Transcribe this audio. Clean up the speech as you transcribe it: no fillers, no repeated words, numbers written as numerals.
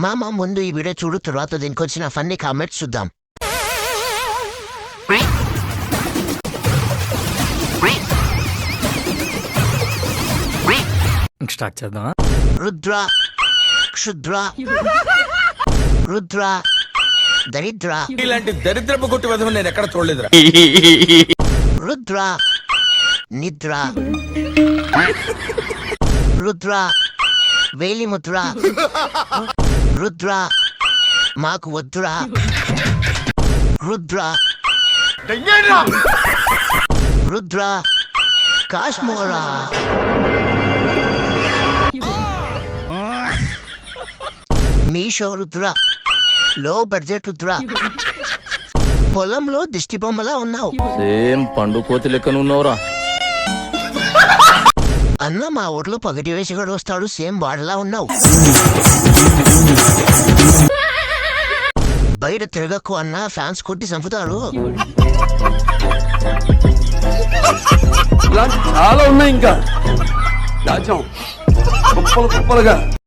మామ ముందు ఈ వీడియో చూడు, తర్వాత దీనికి వచ్చిన ఫన్నీ కామెంట్స్ చూద్దాం. స్టార్ట్ చేద్దాం. రుద్ర, క్షుద్ర, రుద్ర, దరిద్ర, ఇలాంటి దరిద్రపు కొట్టి వధవు నేను ఎక్కడ చూడలేదురా. రుద్ర, నిద్ర, రుద్ర, వేలిముద్ర, రుద్ర, మాకు వద్దురా, రుద్ర, రుద్ర, కాశ్మోరా, మీషో రుద్ర, లో బడ్జెట్ రుద్ర, పొలంలో దిష్టి బొమ్మలా ఉన్నావు. సేమ్ పండు కోతి లెక్కన ఉన్నావురా. అన్న మా ఊర్లో పగటి వేసిగాడు వస్తాడు, సేమ్ వాడలా ఉన్నావు. బయట తిరగకు అన్న, ఫ్యాన్స్ కొట్టి చంపుతారు. చాలా ఉన్నాయి ఇంకా దాచాం కుప్పలుగా.